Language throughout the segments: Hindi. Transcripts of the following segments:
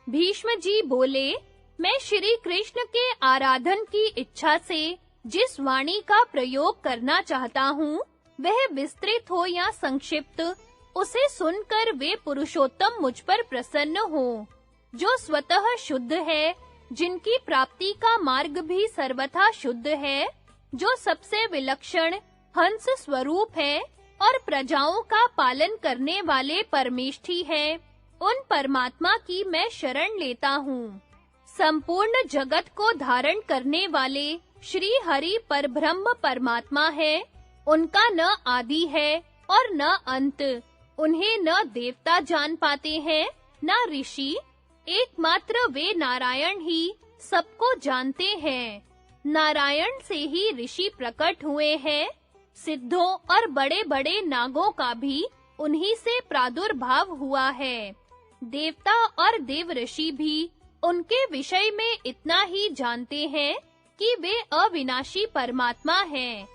भीष्म जी बोले, मैं श्री कृष्ण के आराधन की इच्छा से जिस वाणी का प्रयोग करना चाहता हूँ, वह विस्तृत हो या संक्षिप्त, उसे सुनकर वे पुरुषोत्तम मुझ पर प्रसन्न हो। जो स्वतः शुद्ध है, जिनकी प्राप्ति का मार्ग भी सर्वथा शुद्ध है, जो सबसे विलक्षण हंस स्वरूप है और प्रजाओं का पालन करने वाले परमेष्ठी है, उन परमात्मा की मैं शरण लेता हूँ। संपूर्ण जगत को धारण करने वाले श्री हरि परब्रह्म परमात्मा है। उनका न आदि है और न अंत। उन्हें न देवता जान पाते हैं, न ऋषि। एकमात्र वे नारायण ही सबको जानते हैं। नारायण से ही ऋषि प्रकट हुए हैं। सिद्धों और बड़े-बड़े नागों का भी उन्हीं से प्रादुर्भाव हुआ है। देवता और देवऋषि भी उनके विषय में इतना ही जानते हैं कि वे अविनाशी परमात्मा हैं।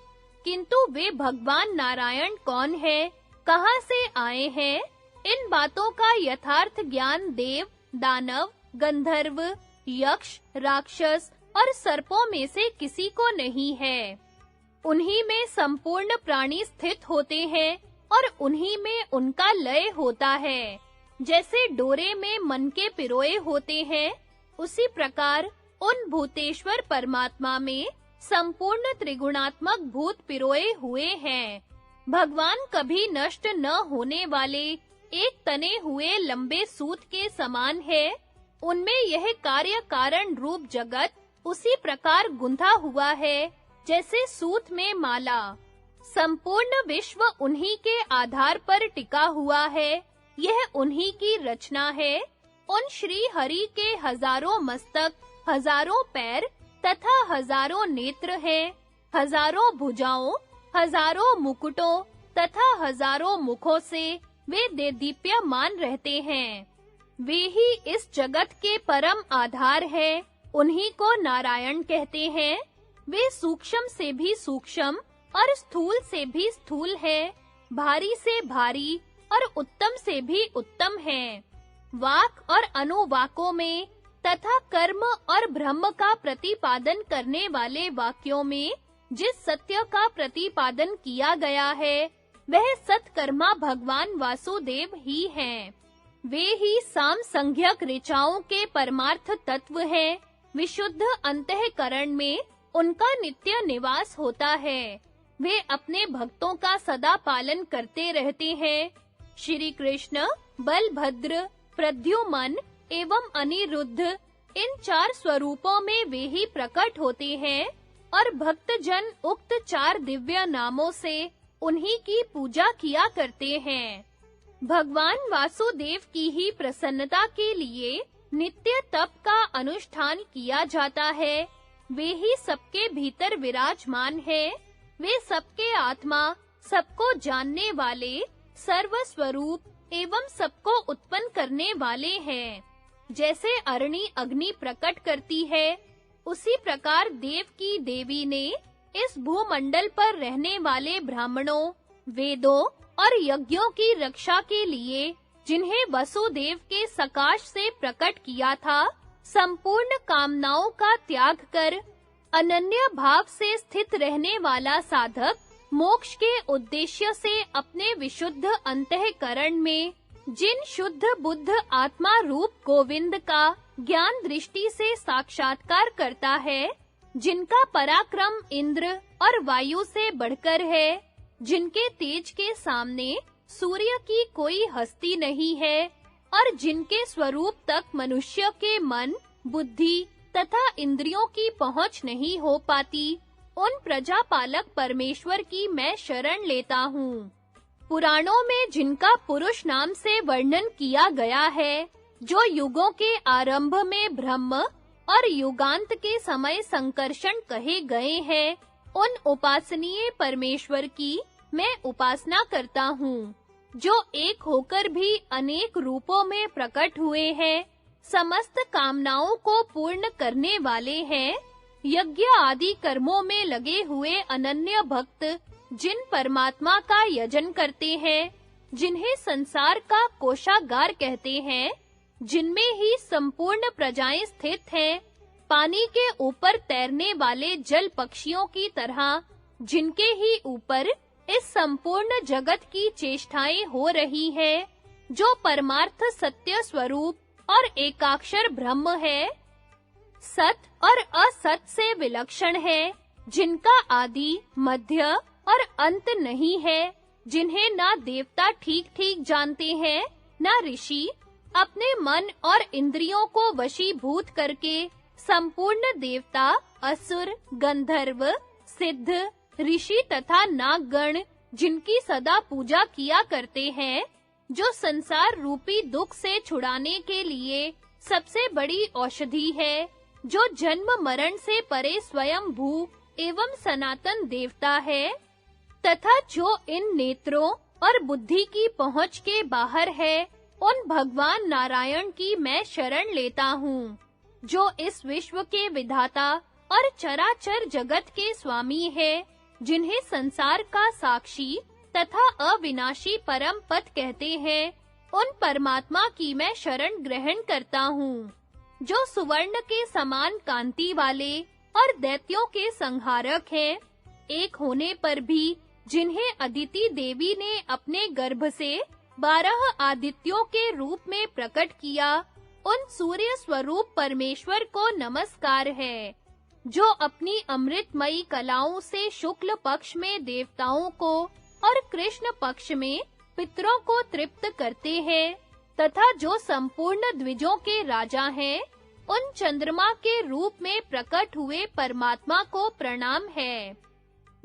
किंतु वे भगवान नारायण कौन है, कहां से आए हैं, इन बातों का यथार्थ ज्ञान देव, दानव, गंधर्व, यक्ष, राक्षस और सर्पों में से किसी को नहीं है। उन्हीं में संपूर्ण प्राणी स्थित होते हैं और उन्हीं में उनका लय होता है। जैसे डोरे में मन के पिरोए होते हैं, उसी प्रकार उन भूतेश्वर परमात्मा में संपूर्ण त्रिगुणात्मक भूत पिरोए हुए हैं। भगवान कभी नष्ट न होने वाले एक तने हुए लंबे सूत के समान है। उनमें यह कार्य कारण रूप जगत उसी प्रकार गुंथा हुआ है जैसे सूत में माला। संपूर्ण विश्व उन्हीं के आधार पर टिका हुआ है। यह उन्हीं की रचना है। उन श्री हरि के हजारों मस्तक, हजारों पैर तथा हजारों नेत्र हैं। हजारों भुजाओं, हजारों मुकुटों तथा हजारों मुखों से वे देदीप्यमान रहते हैं। वे ही इस जगत के परम आधार हैं। उन्हीं को नारायण कहते हैं। वे सूक्ष्म से भी सूक्ष्म और स्थूल से भी स्थूल है, भारी से भारी और उत्तम से भी उत्तम हैं। वाक और अनुवाकों में तथा कर्म और ब्रह्म का प्रतिपादन करने वाले वाक्यों में जिस सत्य का प्रतिपादन किया गया है, वह सत्कर्मा भगवान वासुदेव ही हैं। वे ही साम संज्ञक ऋचाओं के परमार्थ तत्व हैं। विशुद्ध अंतःकरण में उनका नित्य निवास होता है। वे अपने भक्तों का सदा पालन करते रहते हैं। श्री कृष्ण, बलभद्र, प्रद्युमन एवं अनिरुद्ध, इन चार स्वरूपों में वे ही प्रकट होते हैं और भक्तजन उक्त चार दिव्य नामों से उन्हीं की पूजा किया करते हैं। भगवान वासुदेव की ही प्रसन्नता के लिए नित्य तप का अनुष्ठान किया जाता है। वे ही सबके भीतर विराजमान हैं। वे सबके आत्मा, सबको जानने वाले, सर्वस्वरूप एवं सबको उत्पन्न करने वाले हैं। जैसे अरणी अग्नि प्रकट करती है, उसी प्रकार देव की देवी ने इस भूमंडल पर रहने वाले ब्राह्मणों, वेदों और यज्ञों की रक्षा के लिए, जिन्हें वसुदेव के सकाश से प्रकट किया था, संपूर्ण कामनाओं का त्याग कर अनन्य भाव से स्थित रहने वाला साधक मोक्ष के उद्देश्य से अपने विशुद्ध अंतःकरण में जिन शुद्ध बुद्ध आत्मा रूप गोविंद का ज्ञान दृष्टि से साक्षात्कार करता है, जिनका पराक्रम इंद्र और वायु से बढ़कर है, जिनके तेज के सामने सूर्य की कोई हस्ती नहीं है और जिनके स्वरूप तक मनुष्य के मन, बुद्धि तथा इंद्रियों की पहुंच नहीं हो पाती, उन प्रजापालक परमेश्वर की मैं शरण लेता हूँ। पुराणों में जिनका पुरुष नाम से वर्णन किया गया है, जो युगों के आरंभ में ब्रह्म और युगांत के समय संकर्षण कहे गए हैं, उन उपासनीय परमेश्वर की मैं उपासना करता हूँ, जो एक होकर भी अनेक रूपों में प्रकट हुए हैं, समस्त कामनाओं को पूर्ण करने वाले हैं। यज्ञ आदि कर्मों में लगे हुए अनन्य भक्त जिन परमात्मा का यजन करते हैं, जिन्हें संसार का कोषागार कहते हैं, जिनमें ही संपूर्ण प्रजाएं स्थित हैं, पानी के ऊपर तैरने वाले जल पक्षियों की तरह, जिनके ही ऊपर इस संपूर्ण जगत की चेष्टाएं हो रही है, जो परमार्थ सत्य स्वरूप और एकाक्षर ब्रह्म है, सत और असत से विलक्षण है, जिनका आदि, मध्य और अंत नहीं है, जिन्हें ना देवता ठीक-ठीक जानते हैं, ना ऋषि, अपने मन और इंद्रियों को वशीभूत करके संपूर्ण देवता, असुर, गंधर्व, सिद्ध, ऋषि तथा नागगण जिनकी सदा पूजा किया करते हैं, जो संसार रूपी दुख से छुड़ाने के लिए सबसे बड़ी औषधि है, जो जन्म मरण से परे स्वयं भू एवं सनातन देवता है, तथा जो इन नेत्रों और बुद्धि की पहुंच के बाहर है, उन भगवान नारायण की मैं शरण लेता हूँ, जो इस विश्व के विधाता और चराचर जगत के स्वामी है, जिन्हें संसार का साक्षी तथा अविनाशी परम पद कहते हैं। उन परमात्मा की मैं शरण ग्रहण करता हूँ, जो सुवर्ण के समान कांति वाले और दैत्यों के संहारक हैं, एक होने पर भी जिन्हें अदिति देवी ने अपने गर्भ से 12 आदित्यों के रूप में प्रकट किया, उन सूर्य स्वरूप परमेश्वर को नमस्कार है, जो अपनी अमृतमयी कलाओं से शुक्ल पक्ष में देवताओं को और कृष्ण पक्ष में पितरों को तृप्त करते हैं, तथा जो संपूर्ण द्विजों के राजा हैं, उन चंद्रमा के रूप में प्रकट हुए परमात्मा को प्रणाम है,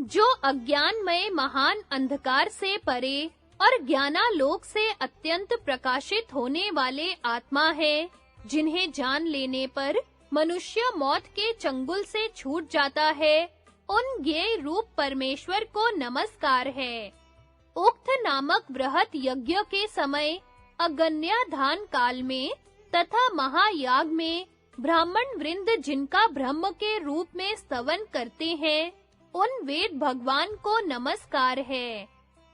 जो अज्ञानमय महान अंधकार से परे और ज्ञानालोक से अत्यंत प्रकाशित होने वाले आत्मा है, जिन्हें जान लेने पर मनुष्य मौत के चंगुल से छूट जाता है, उन ज्ञेय रूप परमेश्वर को नमस्कार है। उक्त नामक बृहत यज्ञ के समय अगन्याधान काल में तथा महायाग में ब्राह्मण वृंद जिनका ब्रह्म के रूप में स्तवन करते हैं, उन वेद भगवान को नमस्कार है।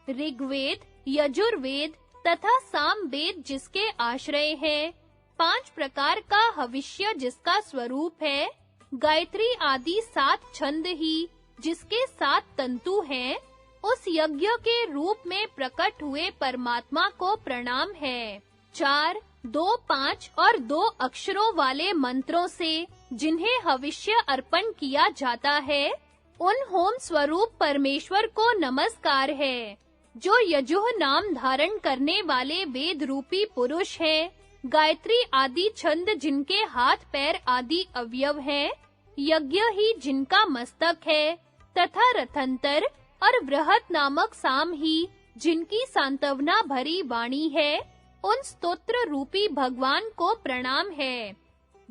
ऋग्वेद, यजुर्वेद तथा सामवेद जिसके आश्रय है, 5 प्रकार का हविष्य जिसका स्वरूप है, गायत्री आदि 7 छंद ही जिसके 7 तंतु हैं, उस यज्ञ के रूप में प्रकट हुए परमात्मा को प्रणाम है। 4, 2, 5 और 2 अक्षरों वाले मंत्रों से जिन्हें हविष्य अर्पण किया जाता है, उन होम स्वरूप परमेश्वर को नमस्कार है, जो यजुः नाम धारण करने वाले वेद रूपी पुरुष है, गायत्री आदि छंद जिनके हाथ पैर आदि अवयव हैं, यज्ञ ही जिनका मस्तक है, तथा रथंतर और बृहत नामक साम ही जिनकी सांत्वना भरी वाणी है, उन स्तोत्र रूपी भगवान को प्रणाम है,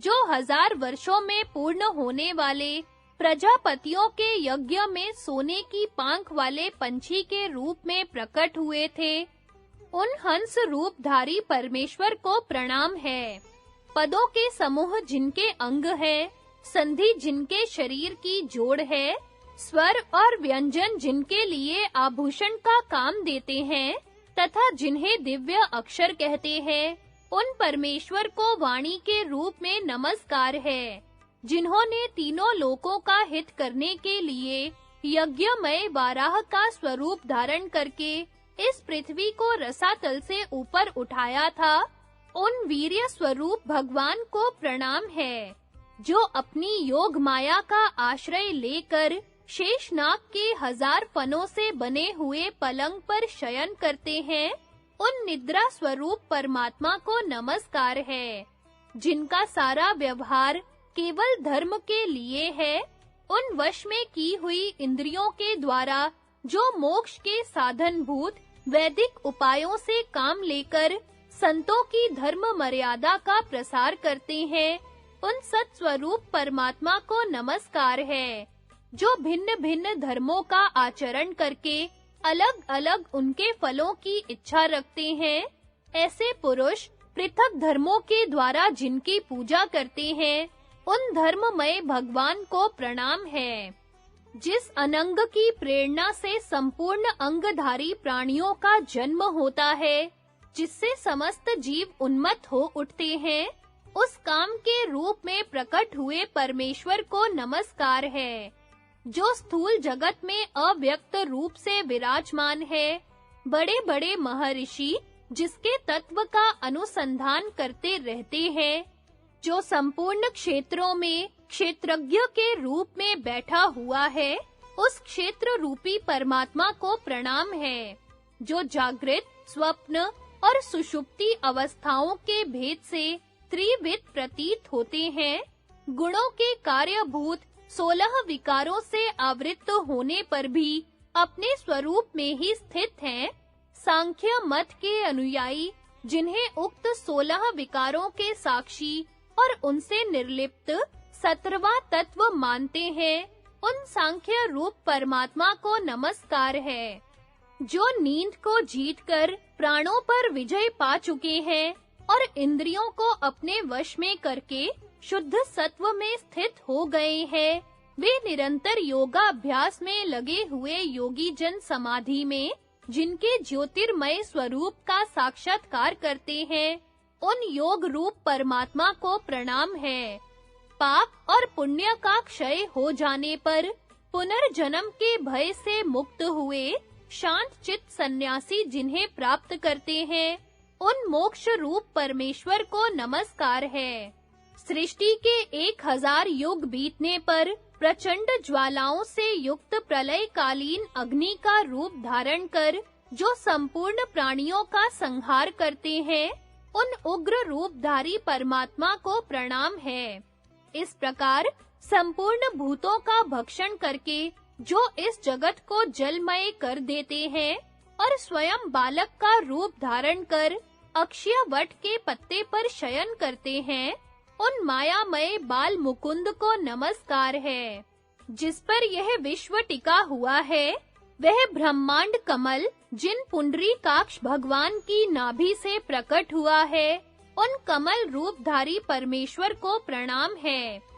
जो 1000 वर्षों में पूर्ण होने वाले प्रजापतियों के यज्ञ में सोने की पांख वाले पंछी के रूप में प्रकट हुए थे। उन हंस रूपधारी परमेश्वर को प्रणाम है। पदों के समूह जिनके अंग है, संधि जिनके शरीर की जोड़ है, स्वर और व्यंजन जिनके लिए आभूषण का काम देते हैं, तथा जिन्हें दिव्य अक्षर कहते हैं, उन परमेश्वर को वाणी के रूप में नमस्कार है, जिन्होंने तीनों लोकों का हित करने के लिए यज्ञमय वाराह का स्वरूप धारण करके इस पृथ्वी को रसातल से ऊपर उठाया था। उन वीर्य स्वरूप भगवान को प्रणाम है, जो अपनी योग माया का आश्रय लेकर शेषनाग के 1000 फनों से बने हुए पलंग पर शयन करते हैं। उन निद्रा स्वरूप परमात्मा को नमस्कार है, जिनका सारा व्यवहार केवल धर्म के लिए है। उन वश में की हुई इंद्रियों के द्वारा जो मोक्ष के साधनभूत वैदिक उपायों से काम लेकर संतों की धर्म मर्यादा का प्रसार करते हैं, उन सत्स्वरूप परमात्मा को नमस्कार है, जो भिन्न-भिन्न धर्मों का आचरण करके अलग-अलग उनके फलों की इच्छा रखते हैं। ऐसे पुरुष पृथक धर्मों के द्वारा जिनकी पूजा करते हैं, उन धर्ममय भगवान को प्रणाम है। जिस अनंग की प्रेरणा से संपूर्ण अंगधारी प्राणियों का जन्म होता है, जिससे समस्त जीव उन्मत्त हो उठते हैं, उस काम के रूप में प्रकट हुए परमेश्वर को नमस्कार है। जो स्थूल जगत में अव्यक्त रूप से विराजमान है, बड़े-बड़े महर्षि जिसके तत्व का अनुसंधान करते रहते हैं, जो संपूर्ण क्षेत्रों में क्षेत्रज्ञ के रूप में बैठा हुआ है, उस क्षेत्र रूपी परमात्मा को प्रणाम है। जो जागृत, स्वप्न और सुषुप्ति अवस्थाओं के भेद से त्रिविध प्रतीत होते हैं, गुणों के कार्यभूत 16 विकारों से आवृत्त होने पर भी अपने स्वरूप में ही स्थित हैं, सांख्य मत के अनुयायी जिन्हें उक्त 16 विकारों के साक्षी और उनसे निर्लिप्त 17वां तत्व मानते हैं, उन सांख्य रूप परमात्मा को नमस्कार है। जो नींद को जीतकर प्राणों पर विजय पा चुके हैं और इंद्रियों को अपने वश में करके शुद्ध सत्व में स्थित हो गए हैं, वे निरंतर योगाभ्यास में लगे हुए योगी जन समाधि में जिनके ज्योतिर्मय स्वरूप का साक्षात्कार करते हैं, उन योग रूप परमात्मा को प्रणाम है। पाप और पुण्य का क्षय हो जाने पर पुनर्जन्म के भय से मुक्त हुए शांत चित्त सन्यासी जिन्हें प्राप्त करते हैं, उन मोक्ष रूप परमेश्वर को नमस्कार है। सृष्टि के 1000 युग बीतने पर प्रचंड ज्वालाओं से युक्त प्रलयकालीन अग्नि का रूप धारण कर जो संपूर्ण प्राणियों का संहार करते हैं, उन उग्र रूपधारी परमात्मा को प्रणाम है। इस प्रकार संपूर्ण भूतों का भक्षण करके जो इस जगत को जलमय कर देते हैं और स्वयं बालक का रूप धारण कर अक्षय वट के पत्ते पर शयन करते हैं, उन मायामय बाल मुकुंद को नमस्कार है। जिस पर यह विश्व टिका हुआ है, वह ब्रह्मांड कमल जिन पुंडरीकाक्ष भगवान की नाभि से प्रकट हुआ है, उन कमल रूपधारी परमेश्वर को प्रणाम है।